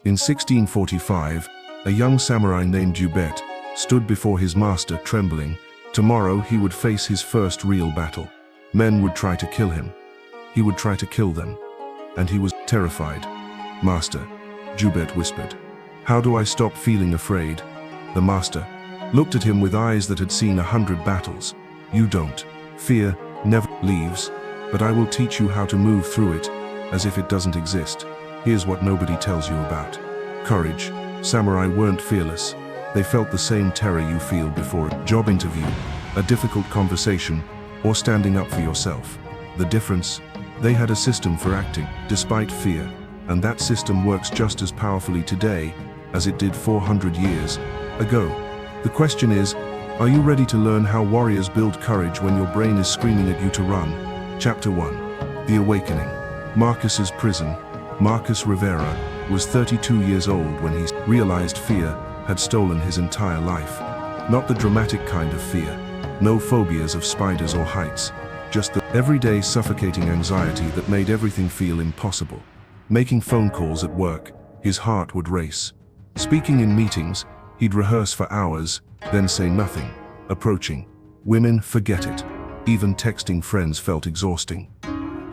In 1645, a young samurai named Jubet stood before his master trembling. Tomorrow he would face his first real battle. Men would try to kill him. He would try to kill them. And he was terrified. "Master," Jubet whispered, "how do I stop feeling afraid?" The master looked at him with eyes that had seen 100 battles. "You don't. Fear never leaves, but I will teach you how to move through it as if it doesn't exist. Here's what nobody tells you about courage." Samurai weren't fearless. They felt the same terror you feel before a job interview, a difficult conversation, or standing up for yourself. The difference? They had a system for acting despite fear, and that system works just as powerfully today as it did 400 years ago. The question is, are you ready to learn how warriors build courage when your brain is screaming at you to run? Chapter 1. The Awakening. Marcus's prison. Marcus Rivera was 32 years old when he realized fear had stolen his entire life. Not the dramatic kind of fear. No phobias of spiders or heights. Just the everyday suffocating anxiety that made everything feel impossible. Making phone calls at work, his heart would race. Speaking in meetings, he'd rehearse for hours, then say nothing. Approaching women, forget it. Even texting friends felt exhausting.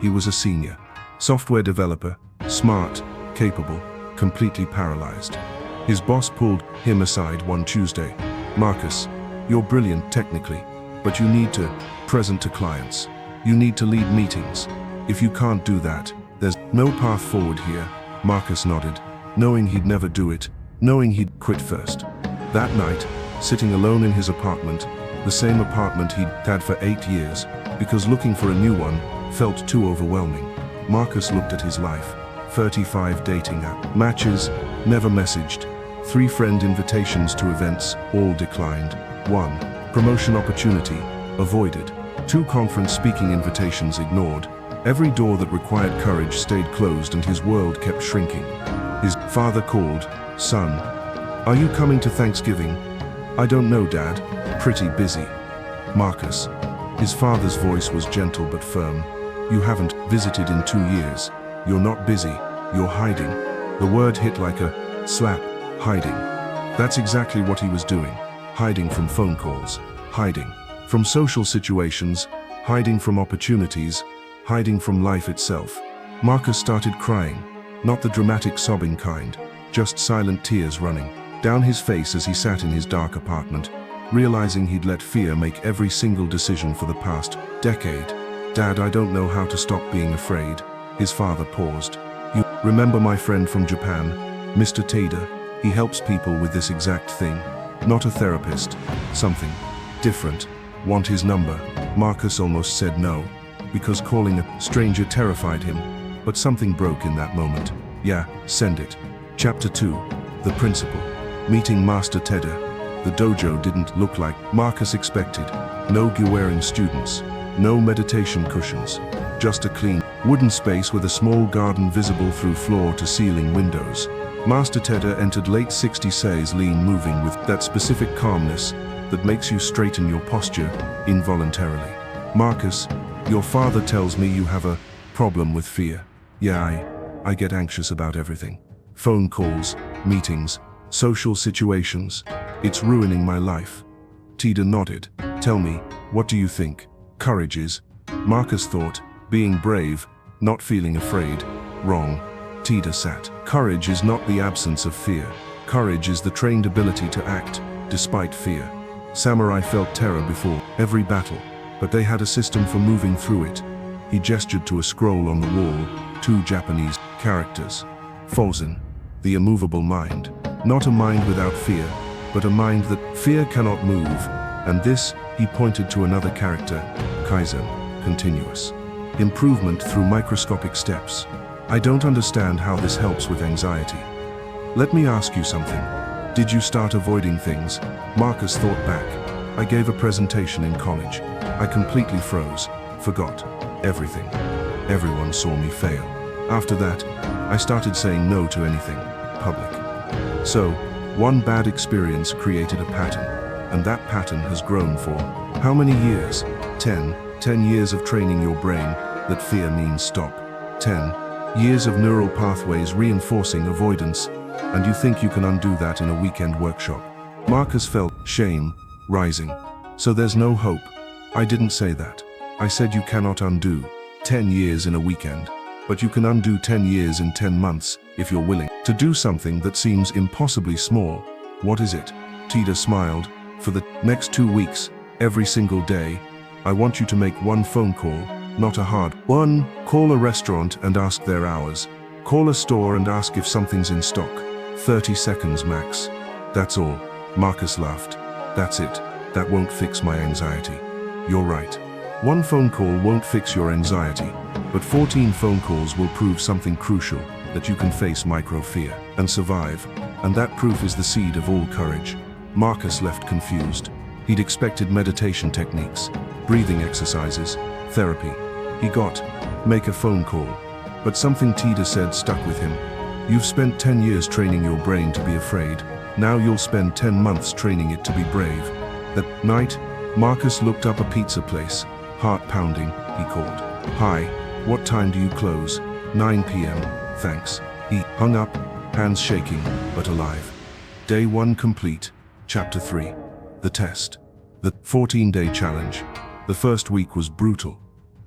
He was a senior software developer, smart, capable, completely paralyzed. His boss pulled him aside one Tuesday. "Marcus, you're brilliant technically, but you need to present to clients. You need to lead meetings. If you can't do that, there's no path forward here." Marcus nodded, knowing he'd never do it, knowing he'd quit first. That night, sitting alone in his apartment, the same apartment he'd had for 8 years, because looking for a new one felt too overwhelming, Marcus looked at his life. 35 dating app matches, never messaged. 3 friend invitations to events, all declined. 1 promotion opportunity, avoided. 2 conference speaking invitations ignored. Every door that required courage stayed closed and his world kept shrinking. His father called. "Son, are you coming to Thanksgiving?" "I don't know, Dad. Pretty busy." "Marcus." His father's voice was gentle but firm. "You haven't visited in 2 years. You're not busy. You're hiding." The word hit like a slap. Hiding. That's exactly what he was doing. Hiding from phone calls. Hiding from social situations. Hiding from opportunities. Hiding from life itself. Marcus started crying. Not the dramatic sobbing kind. Just silent tears running down his face as he sat in his dark apartment, realizing he'd let fear make every single decision for the past decade. "Dad, I don't know how to stop being afraid." His father paused. "You remember my friend from Japan, Mr. Tada? He helps people with this exact thing. Not a therapist. Something different. Want his number?" Marcus almost said no, because calling a stranger terrified him, but something broke in that moment. "Yeah, send it." Chapter 2. The Principal. Meeting Master Tada. The dojo didn't look like Marcus expected. No gear-wearing students. No meditation cushions. Just a clean, wooden space with a small garden visible through floor-to-ceiling windows. Master Tada entered late 60s, lean, moving with that specific calmness that makes you straighten your posture involuntarily. "Marcus, your father tells me you have a problem with fear." "Yeah, I get anxious about everything. Phone calls, meetings, social situations. It's ruining my life." Tada nodded. "Tell me, what do you think courage is?" Marcus thought, being brave, not feeling afraid. Wrong. Tada sat. "Courage is not the absence of fear. Courage is the trained ability to act despite fear." Samurai felt terror before every battle, but they had a system for moving through it. He gestured to a scroll on the wall, 2 Japanese characters. Fudōshin, the immovable mind. Not a mind without fear, but a mind that fear cannot move. And this, he pointed to another character, kaizen, continuous. Improvement through microscopic steps. "I don't understand how this helps with anxiety." "Let me ask you something. Did you start avoiding things?" Marcus thought back. "I gave a presentation in college. I completely froze, forgot everything. Everyone saw me fail. After that, I started saying no to anything public. So, one bad experience created a pattern, and that pattern has grown for how many years? 10 years of training your brain that fear means stop. 10 years of neural pathways reinforcing avoidance And you think you can undo that in a weekend workshop? Marcus felt shame rising. So there's no hope. I didn't say that. I said you cannot undo 10 years in a weekend. But you can undo 10 years in 10 months if you're willing to do something that seems impossibly small. What is it? Tida smiled. For the next 2 weeks, every single day, I want you to make one phone call, not a hard one. Call a restaurant and ask their hours. Call a store and ask if something's in stock. 30 seconds max. That's all. Marcus laughed. That's it. That won't fix my anxiety. You're right. One phone call won't fix your anxiety, but 14 phone calls will prove something crucial, that you can face micro-fear and survive, and that proof is the seed of all courage. Marcus left confused. He'd expected meditation techniques, breathing exercises, therapy. He got, make a phone call. But something Tida said stuck with him. You've spent 10 years training your brain to be afraid. Now you'll spend 10 months training it to be brave. That night, Marcus looked up a pizza place. Heart pounding, he called. Hi, what time do you close? 9 p.m., thanks. He hung up, hands shaking, but alive. Day 1 complete. Chapter 3. The test. The 14-day challenge. The first week was brutal.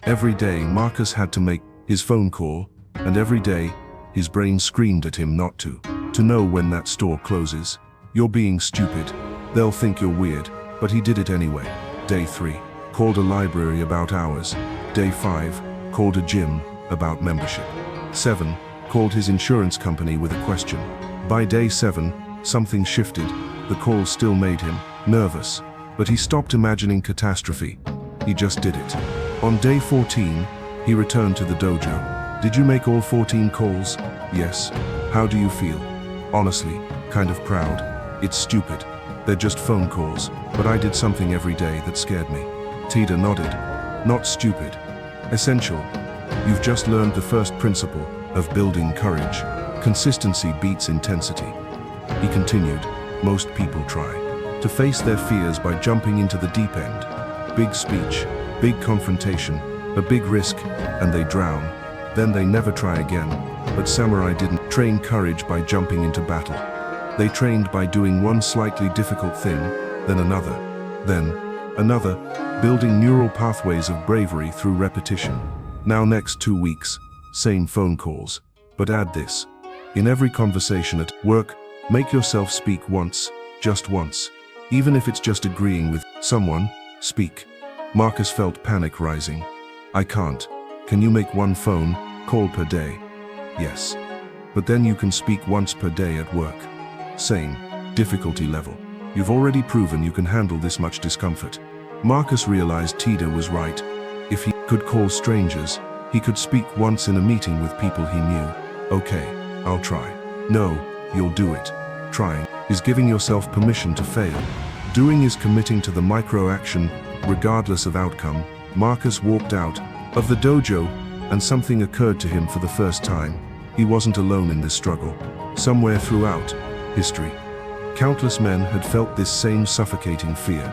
Every day Marcus had to make his phone call, and every day his brain screamed at him not to. To know when that store closes. You're being stupid. They'll think you're weird, but he did it anyway. Day 3. Called a library about hours. Day 5. Called a gym about membership. 7. Called his insurance company with a question. By day 7, something shifted. The call still made him nervous, but he stopped imagining catastrophe. He just did it. On day 14, he returned to the dojo. Did you make all 14 calls? Yes. How do you feel? Honestly, kind of proud. It's stupid. They're just phone calls, but I did something every day that scared me. Tida nodded. Not stupid. Essential. You've just learned the first principle of building courage. Consistency beats intensity. He continued. Most people try to face their fears by jumping into the deep end. Big speech, big confrontation, a big risk, and they drown. Then they never try again. But samurai didn't train courage by jumping into battle. They trained by doing one slightly difficult thing, then another, then another, building neural pathways of bravery through repetition. Now next 2 weeks, same phone calls. But add this. In every conversation at work, make yourself speak once, just once. Even if it's just agreeing with someone, speak. Marcus felt panic rising. I can't. Can you make one phone call per day? Yes. But then you can speak once per day at work. Same difficulty level. You've already proven you can handle this much discomfort. Marcus realized Tida was right. If he could call strangers, he could speak once in a meeting with people he knew. Okay, I'll try. No, you'll do it. Trying is giving yourself permission to fail. Doing is committing to the micro-action, regardless of outcome. Marcus walked out of the dojo, and something occurred to him for the first time. He wasn't alone in this struggle. Somewhere throughout history, countless men had felt this same suffocating fear,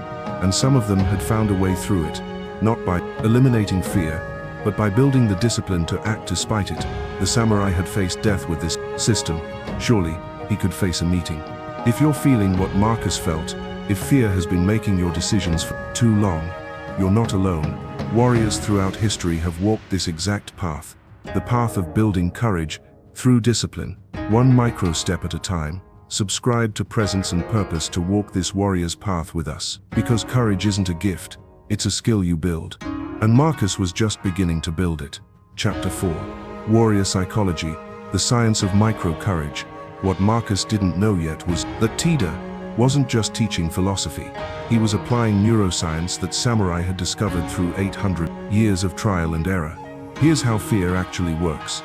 and some of them had found a way through it, not by eliminating fear, but by building the discipline to act despite it. The samurai had faced death with this system. Surely, he could face a meeting. If you're feeling what Marcus felt, if fear has been making your decisions for too long, you're not alone. Warriors throughout history have walked this exact path. The path of building courage through discipline, one micro step at a time. Subscribe to Presence and Purpose to walk this warrior's path with us. Because courage isn't a gift, it's a skill you build. And Marcus was just beginning to build it. Chapter 4. Warrior Psychology, the science of micro-courage. What Marcus didn't know yet was that Tida wasn't just teaching philosophy. He was applying neuroscience that samurai had discovered through 800 years of trial and error. Here's how fear actually works.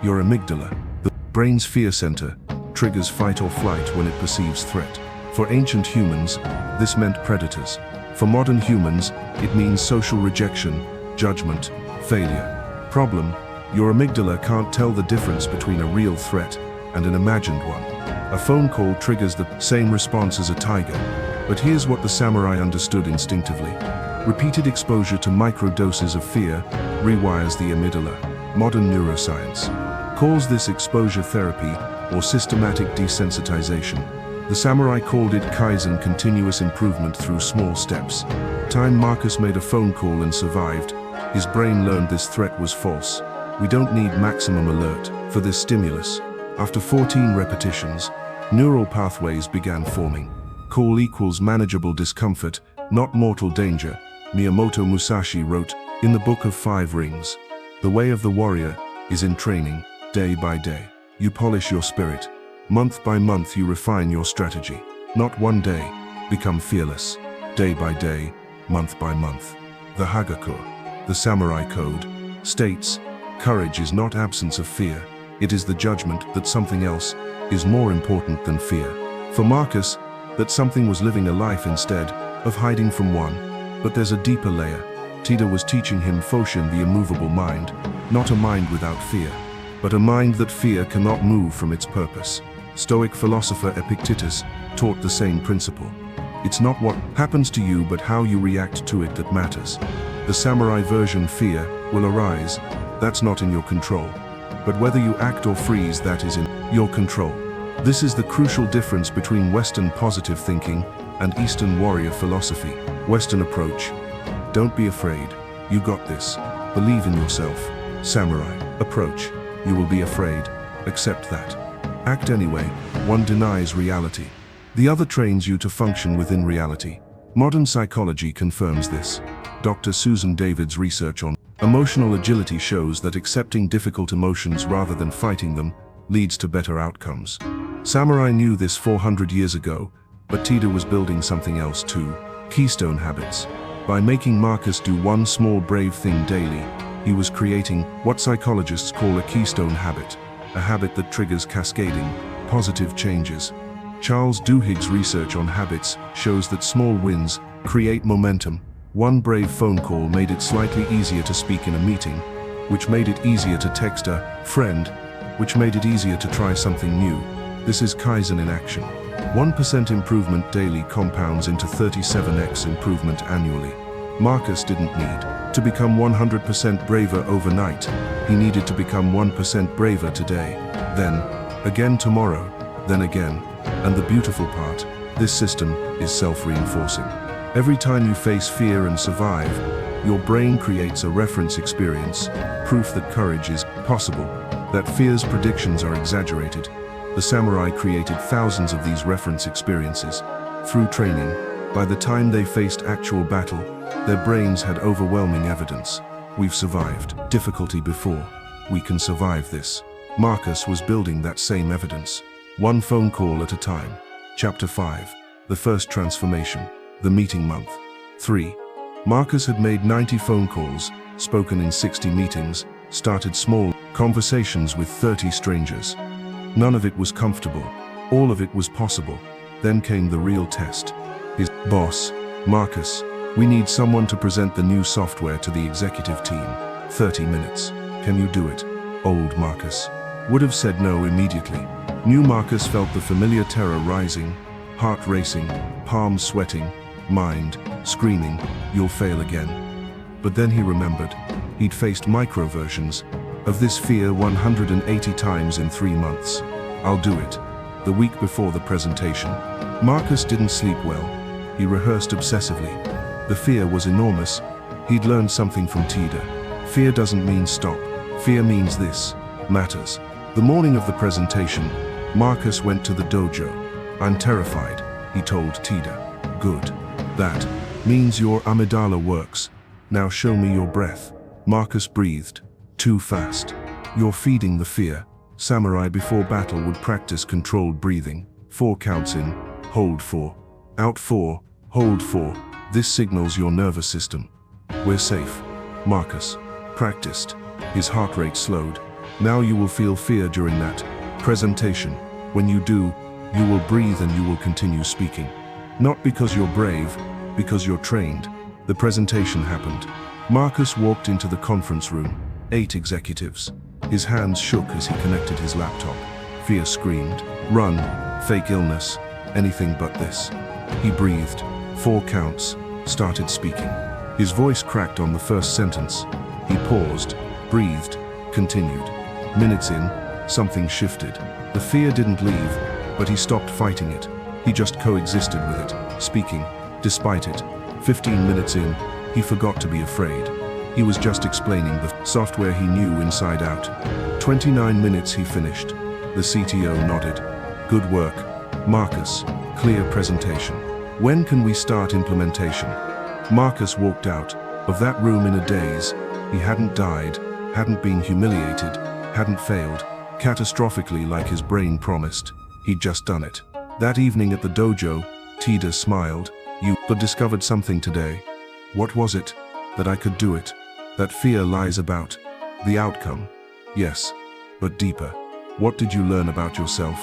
Your amygdala, the brain's fear center, triggers fight or flight when it perceives threat. For ancient humans, this meant predators. For modern humans, it means social rejection, judgment, failure. Problem: your amygdala can't tell the difference between a real threat and an imagined one. A phone call triggers the same response as a tiger. But here's what the samurai understood instinctively. Repeated exposure to microdoses of fear rewires the amygdala. Modern neuroscience calls this exposure therapy, or systematic desensitization. The samurai called it kaizen, continuous improvement through small steps. Time Marcus made a phone call and survived. His brain learned this threat was false. We don't need maximum alert for this stimulus. After 14 repetitions, neural pathways began forming. Call equals manageable discomfort, not mortal danger, Miyamoto Musashi wrote in the Book of Five Rings. The way of the warrior is in training, day by day. You polish your spirit. Month by month you refine your strategy. Not one day, become fearless. Day by day, month by month. The Hagaku, the samurai code, states, courage is not absence of fear. It is the judgment that something else is more important than fear. For Marcus, that something was living a life instead of hiding from one. But there's a deeper layer. Tida was teaching him Fudōshin, the immovable mind, not a mind without fear, but a mind that fear cannot move from its purpose. Stoic philosopher Epictetus taught the same principle. It's not what happens to you but how you react to it that matters. The samurai version, fear will arise, that's not in your control. But whether you act or freeze, that is in your control. This is the crucial difference between Western positive thinking and Eastern warrior philosophy. Western approach: don't be afraid, you got this. Believe in yourself. Samurai approach: you will be afraid, accept that. Act anyway, one denies reality. The other trains you to function within reality. Modern psychology confirms this. Dr. Susan David's research on emotional agility shows that accepting difficult emotions rather than fighting them leads to better outcomes. Samurai knew this 400 years ago, but Tida was building something else too: keystone habits. By making Marcus do one small brave thing daily, he was creating what psychologists call a keystone habit, a habit that triggers cascading, positive changes. Charles Duhigg's research on habits shows that small wins create momentum. One brave phone call made it slightly easier to speak in a meeting, which made it easier to text a friend, which made it easier to try something new. This is kaizen in action. 1% improvement daily compounds into 37x improvement annually. Marcus didn't need to become 100% braver overnight. He needed to become 1% braver today, then again tomorrow, then again. And the beautiful part, this system is self-reinforcing. Every time you face fear and survive, your brain creates a reference experience, proof that courage is possible, that fear's predictions are exaggerated. The samurai created thousands of these reference experiences. Through training, by the time they faced actual battle, their brains had overwhelming evidence. We've survived difficulty before. We can survive this. Marcus was building that same evidence. One phone call at a time. Chapter 5. The first transformation. The meeting month. 3. Marcus had made 90 phone calls, spoken in 60 meetings, started small conversations with 30 strangers. None of it was comfortable. All of it was possible. Then came the real test. His boss, Marcus, we need someone to present the new software to the executive team. 30 minutes. Can you do it? Old Marcus would have said no immediately. New Marcus felt the familiar terror rising, heart racing, palms sweating, mind screaming, you'll fail again. But then he remembered. He'd faced micro versions of this fear 180 times in 3 months. I'll do it. The week before the presentation, Marcus didn't sleep well. He rehearsed obsessively. The fear was enormous. He'd learned something from Tida. Fear doesn't mean stop. Fear means this matters. The morning of the presentation, Marcus went to the dojo. I'm terrified, he told Tida. Good. That means your amygdala works. Now show me your breath. Marcus breathed. Too fast. You're feeding the fear. Samurai before battle would practice controlled breathing. 4 counts in, hold 4. Out 4, hold 4. This signals your nervous system. We're safe. Marcus practiced. His heart rate slowed. Now you will feel fear during that presentation. When you do, you will breathe and you will continue speaking. Not because you're brave, because you're trained. The presentation happened. Marcus walked into the conference room. 8 executives. His hands shook as he connected his laptop. Fear screamed. Run, fake illness, anything but this. He breathed. 4 counts, started speaking. His voice cracked on the first sentence. He paused, breathed, continued. Minutes in, something shifted. The fear didn't leave, but he stopped fighting it. He just coexisted with it, speaking, despite it. 15 minutes in, he forgot to be afraid. He was just explaining the software he knew inside out. 29 minutes he finished. The CTO nodded. Good work, Marcus. Clear presentation. When can we start implementation? Marcus walked out of that room in a daze. He hadn't died, hadn't been humiliated, hadn't failed catastrophically like his brain promised. He'd just done it. That evening at the dojo, Tida smiled. You discovered something today. What was it? That I could do it. That fear lies about the outcome. Yes, but deeper. What did you learn about yourself?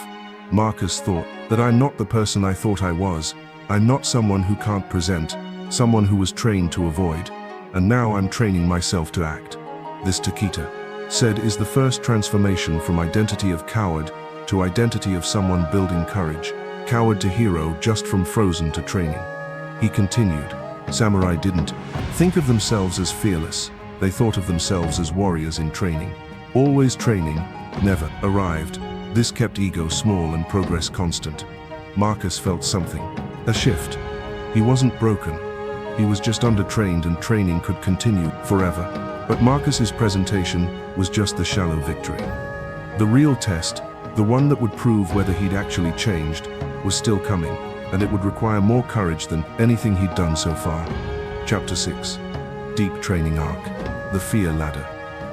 Marcus thought that I'm not the person I thought I was. I'm not someone who can't present, someone who was trained to avoid. And now I'm training myself to act. This, Takita said, is the first transformation from identity of coward to identity of someone building courage. Coward to hero, just from frozen to training. He continued. Samurai didn't think of themselves as fearless. They thought of themselves as warriors in training. Always training, never arrived. This kept ego small and progress constant. Marcus felt something. A shift. He wasn't broken. He was just undertrained, and training could continue forever. But Marcus's presentation was just the shallow victory. The real test, the one that would prove whether he'd actually changed, was still coming, and it would require more courage than anything he'd done so far. Chapter 6. Deep Training Arc. The Fear Ladder.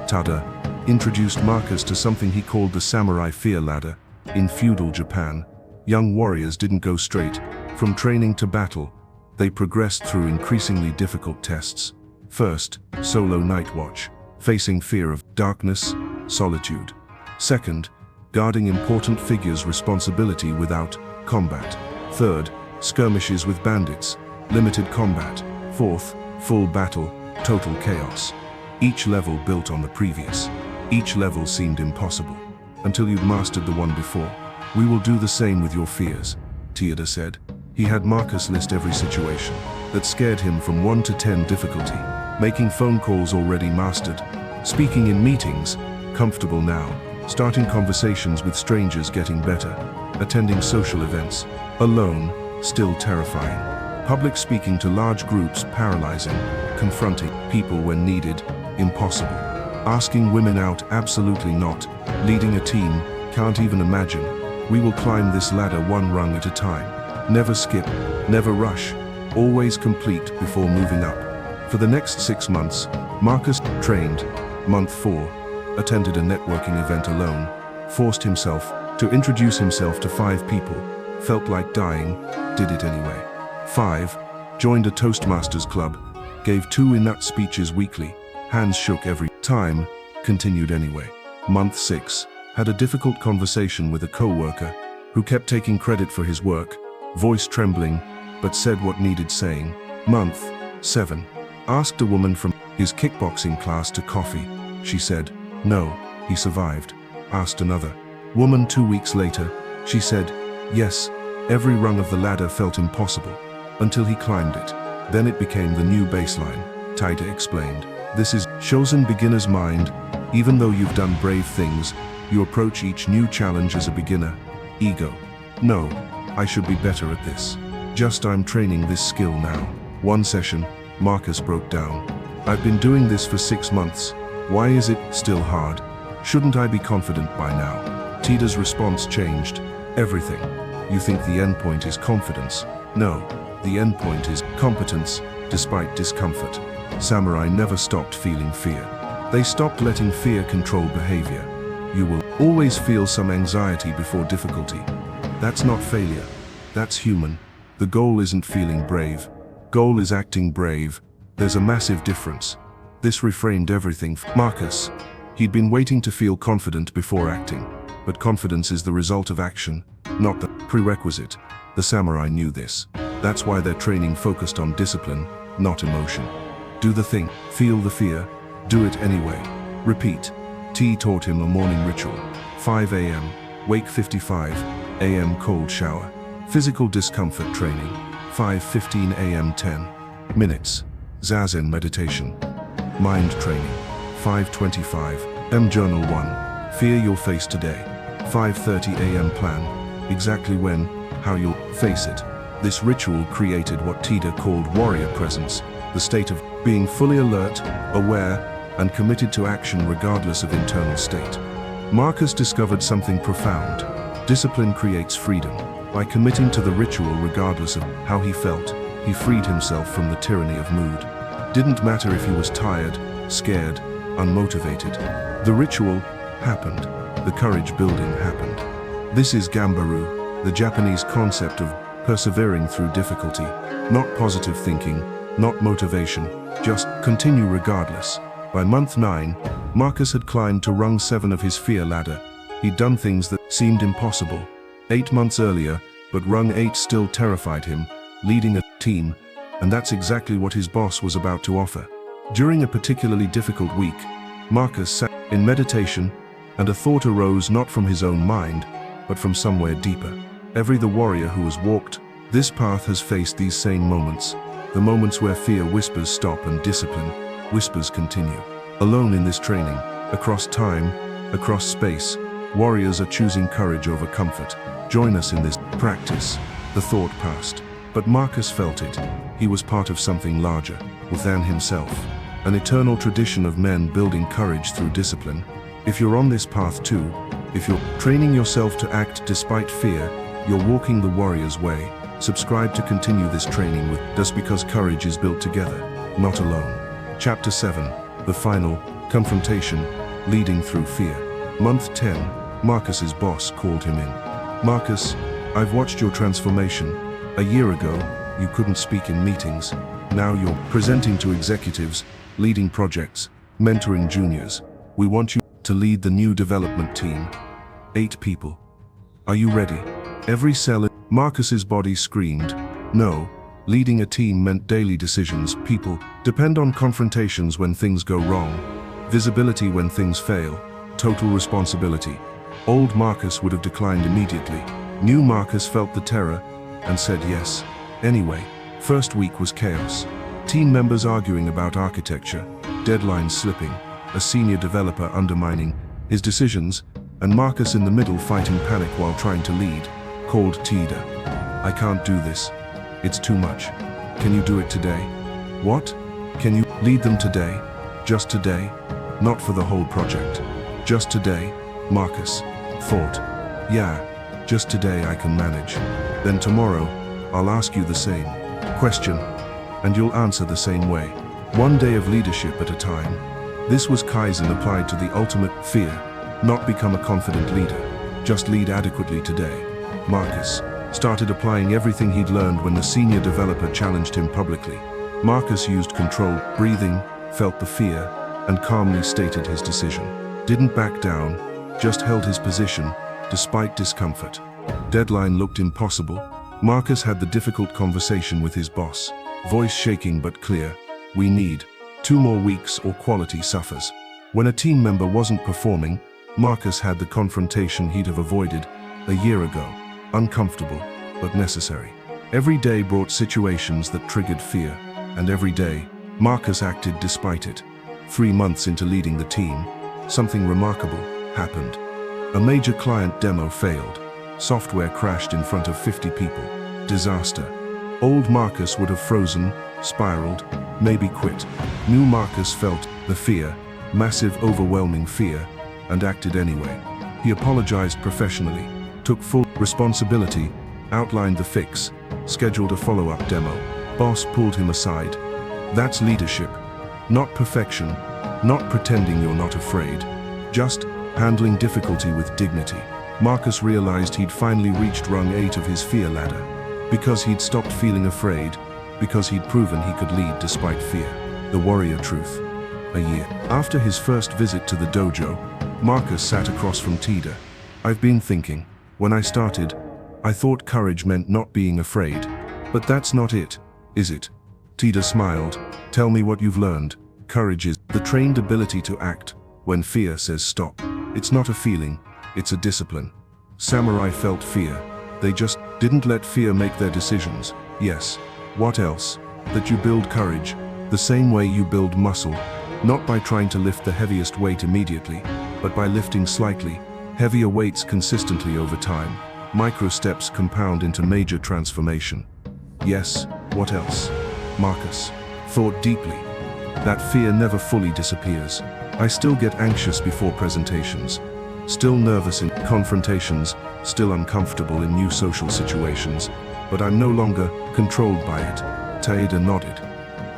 Tada introduced Marcus to something he called the Samurai Fear Ladder. In feudal Japan, young warriors didn't go straight from training to battle. They progressed through increasingly difficult tests. First, solo night watch, facing fear of darkness, solitude. Second, guarding important figures' responsibility without combat. Third, skirmishes with bandits, limited combat. Fourth, full battle, total chaos. Each level built on the previous. Each level seemed impossible, until you'd mastered the one before. We will do the same with your fears, Tida said. He had Marcus list every situation that scared him from 1 to 10 difficulty. Making phone calls already mastered. Speaking in meetings, comfortable now. Starting conversations with strangers, getting better. Attending social events, alone, still terrifying. Public speaking to large groups, paralyzing. Confronting people when needed, impossible. Asking women out, absolutely not. Leading a team, can't even imagine. We will climb this ladder one rung at a time. Never skip, never rush. Always complete before moving up. For the next 6 months, Marcus trained. Month 4, attended a networking event alone. Forced himself to introduce himself to 5 people. Felt like dying, did it anyway. 5, joined a Toastmasters club. Gave 2 inut speeches weekly. Hands shook every time, continued anyway. Month 6, had a difficult conversation with a co-worker who kept taking credit for his work, voice trembling, but said what needed saying. Month 7, asked a woman from his kickboxing class to coffee. She said, no, he survived. Asked another woman 2 weeks later. She said, yes. Every rung of the ladder felt impossible, until he climbed it. Then it became the new baseline, Tida explained. This is Shosen beginner's mind. Even though you've done brave things, you approach each new challenge as a beginner. Ego. No, I should be better at this. Just I'm training this skill now. One session, Marcus broke down. I've been doing this for 6 months. Why is it still hard? Shouldn't I be confident by now? Tida's response changed. Everything. You think the endpoint is confidence. No, the endpoint is competence, despite discomfort. Samurai never stopped feeling fear. They stopped letting fear control behavior. You will always feel some anxiety before difficulty. That's not failure. That's human. The goal isn't feeling brave. Goal is acting brave. There's a massive difference. This reframed everything for Marcus. He'd been waiting to feel confident before acting. But confidence is the result of action, not the prerequisite. The samurai knew this. That's why their training focused on discipline, not emotion. Do the thing, feel the fear, do it anyway. Repeat. T taught him a morning ritual. 5 a.m., wake 55 a.m. cold shower. Physical discomfort training. 5:15 a.m. 10 minutes. Zazen meditation. Mind training. 5:25 m. Journal 1. Fear you'll face today. 5:30 a.m. plan. Exactly when, how you'll face it. This ritual created what Tida called warrior presence, the state of being fully alert, aware, and committed to action regardless of internal state. Marcus discovered something profound. Discipline creates freedom. By committing to the ritual regardless of how he felt, he freed himself from the tyranny of mood. Didn't matter if he was tired, scared, unmotivated. The ritual happened. The courage building happened. This is Gambaru, the Japanese concept of persevering through difficulty. Not positive thinking, not motivation, just continue regardless. By month 9, Marcus had climbed to rung 7 of his fear ladder. He'd done things that seemed impossible 8 months earlier, but rung 8 still terrified him, leading a team, and that's exactly what his boss was about to offer. During a particularly difficult week, Marcus sat in meditation, and a thought arose not from his own mind, but from somewhere deeper. Every warrior who has walked this path has faced these same moments, the moments where fear whispers stop and discipline whispers continue. Alone in this training, across time, across space, warriors are choosing courage over comfort. Join us in this practice. The thought passed, but Marcus felt it. He was part of something larger than himself, an eternal tradition of men building courage through discipline. If you're on this path too, if you're training yourself to act despite fear, you're walking the warrior's way. Subscribe to continue this training with us, because courage is built together, not alone. Chapter 7, the final confrontation, leading through fear. Month 10, Marcus's boss called him in. Marcus, I've watched your transformation. A year ago, you couldn't speak in meetings. Now you're presenting to executives, leading projects, mentoring juniors. We want you to lead the new development team. 8 people. Are you ready? Every cell in Marcus's body screamed, no. Leading a team meant daily decisions. People depend on confrontations when things go wrong, visibility when things fail, total responsibility. Old Marcus would have declined immediately. New Marcus felt the terror and said yes. Anyway, first week was chaos. Team members arguing about architecture, deadlines slipping, a senior developer undermining his decisions, and Marcus in the middle fighting panic while trying to lead. Called Tida. I can't do this. It's too much. Can you do it today? What? Can you lead them today? Just today? Not for the whole project. Just today? Marcus thought. Yeah, just today I can manage. Then tomorrow, I'll ask you the same question, and you'll answer the same way. One day of leadership at a time. This was kaizen applied to the ultimate fear. Not become a confident leader. Just lead adequately today. Marcus started applying everything he'd learned when the senior developer challenged him publicly. Marcus used controlled breathing, felt the fear, and calmly stated his decision. Didn't back down, just held his position, despite discomfort. Deadline looked impossible. Marcus had the difficult conversation with his boss, voice shaking but clear. We need 2 more weeks or quality suffers. When a team member wasn't performing, Marcus had the confrontation he'd have avoided a year ago. Uncomfortable, but necessary. Every day brought situations that triggered fear, and every day, Marcus acted despite it. 3 months into leading the team, something remarkable happened. A major client demo failed. Software crashed in front of 50 people. Disaster. Old Marcus would have frozen, spiraled, maybe quit. New Marcus felt the fear, massive, overwhelming fear, and acted anyway. He apologized professionally, took full responsibility, outlined the fix, scheduled a follow-up demo. Boss pulled him aside. That's leadership. Not perfection, not pretending you're not afraid, just handling difficulty with dignity. Marcus realized he'd finally reached rung 8 of his fear ladder. Because he'd stopped feeling afraid, because he'd proven he could lead despite fear. The warrior truth. A year after his first visit to the dojo, Marcus sat across from Tida. I've been thinking. When I started, I thought courage meant not being afraid. But that's not it, is it? Tida smiled. Tell me what you've learned. Courage is the trained ability to act when fear says stop. It's not a feeling, it's a discipline. Samurai felt fear. They just didn't let fear make their decisions. Yes. What else? That you build courage the same way you build muscle. Not by trying to lift the heaviest weight immediately, but by lifting slightly, heavier weights consistently over time. Micro steps compound into major transformation. Yes, what else? Marcus thought deeply. That fear never fully disappears. I still get anxious before presentations, still nervous in confrontations, still uncomfortable in new social situations, but I'm no longer controlled by it. Taeda nodded.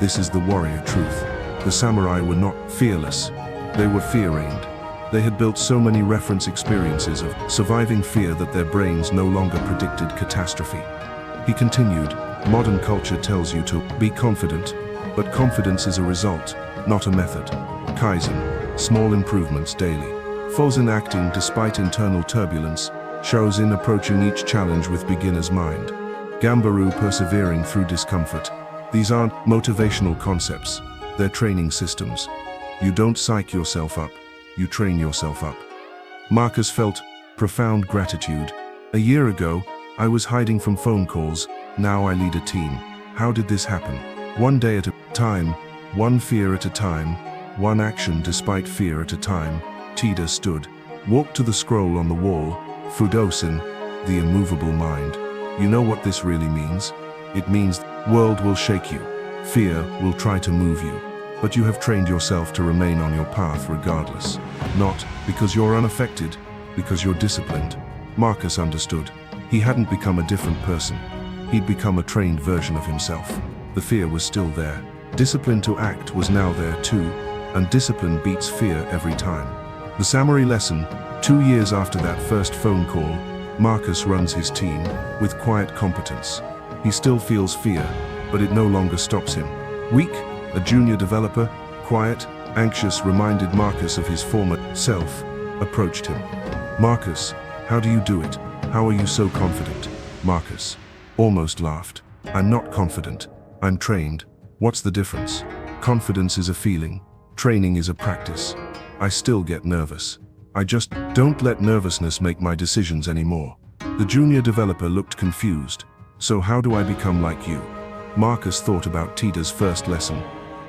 This is the warrior truth. The samurai were not fearless. They were fear-aimed. They had built so many reference experiences of surviving fear that their brains no longer predicted catastrophe. He continued, modern culture tells you to be confident, but confidence is a result, not a method. Kaizen, small improvements daily. Fudōshin acting despite internal turbulence, Shōzin approaching each challenge with beginner's mind. Gambaru persevering through discomfort. These aren't motivational concepts, they're training systems. You don't psych yourself up, you train yourself up. Marcus felt profound gratitude. A year ago, I was hiding from phone calls, now I lead a team. How did this happen? One day at a time, one fear at a time, one action despite fear at a time. Taeda stood, walked to the scroll on the wall. Fudōshin, the immovable mind. You know what this really means? It means the world will shake you. Fear will try to move you. But you have trained yourself to remain on your path regardless. Not because you're unaffected, because you're disciplined. Marcus understood. He hadn't become a different person. He'd become a trained version of himself. The fear was still there. Discipline to act was now there too, and discipline beats fear every time. The samurai lesson, 2 years after that first phone call, Marcus runs his team with quiet competence. He still feels fear, but it no longer stops him. Weak, a junior developer, quiet, anxious, reminded Marcus of his former self, approached him. Marcus, how do you do it? How are you so confident? Marcus almost laughed. I'm not confident. I'm trained. What's the difference? Confidence is a feeling. Training is a practice. I still get nervous. I just don't let nervousness make my decisions anymore. The junior developer looked confused. So how do I become like you? Marcus thought about Taeda's first lesson.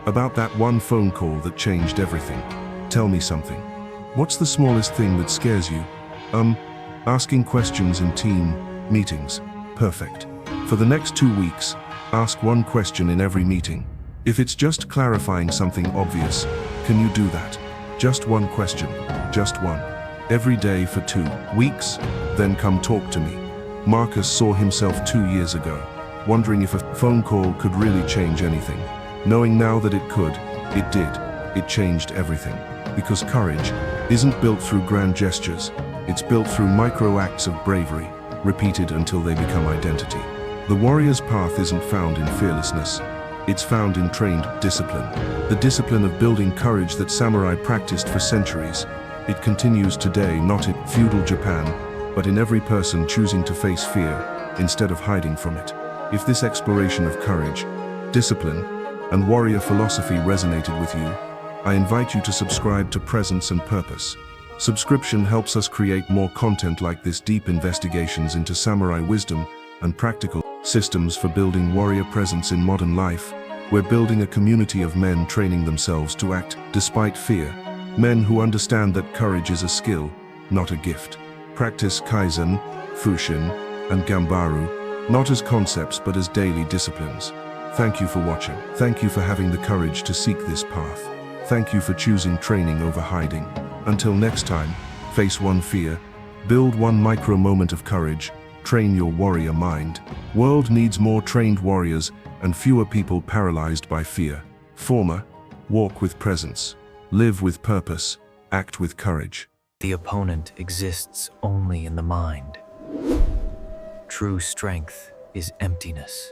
About that one phone call that changed everything. Tell me something. What's the smallest thing that scares you? Asking questions in team meetings. Perfect. For the next 2 weeks, ask one question in every meeting. If it's just clarifying something obvious, can you do that? Just one question, just one. Every day for 2 weeks, then come talk to me. Marcus saw himself 2 years ago, wondering if a phone call could really change anything. Knowing now that it could, it did. It changed everything. Because courage isn't built through grand gestures, it's built through micro acts of bravery, repeated until they become identity. The warrior's path isn't found in fearlessness. It's found in trained discipline. The discipline of building courage that samurai practiced for centuries. It continues today not in feudal Japan, but in every person choosing to face fear, instead of hiding from it. If this exploration of courage, discipline, and warrior philosophy resonated with you, I invite you to subscribe to Presence and Purpose. Subscription helps us create more content like this, deep investigations into samurai wisdom and practical systems for building warrior presence in modern life. We're building a community of men training themselves to act despite fear. Men who understand that courage is a skill, not a gift. Practice kaizen, Fudōshin, and gambaru, not as concepts but as daily disciplines. Thank you for watching. Thank you for having the courage to seek this path. Thank you for choosing training over hiding. Until next time, face one fear, build one micro moment of courage, train your warrior mind. World needs more trained warriors and fewer people paralyzed by fear. Former, walk with presence, live with purpose, act with courage. The opponent exists only in the mind. True strength is emptiness.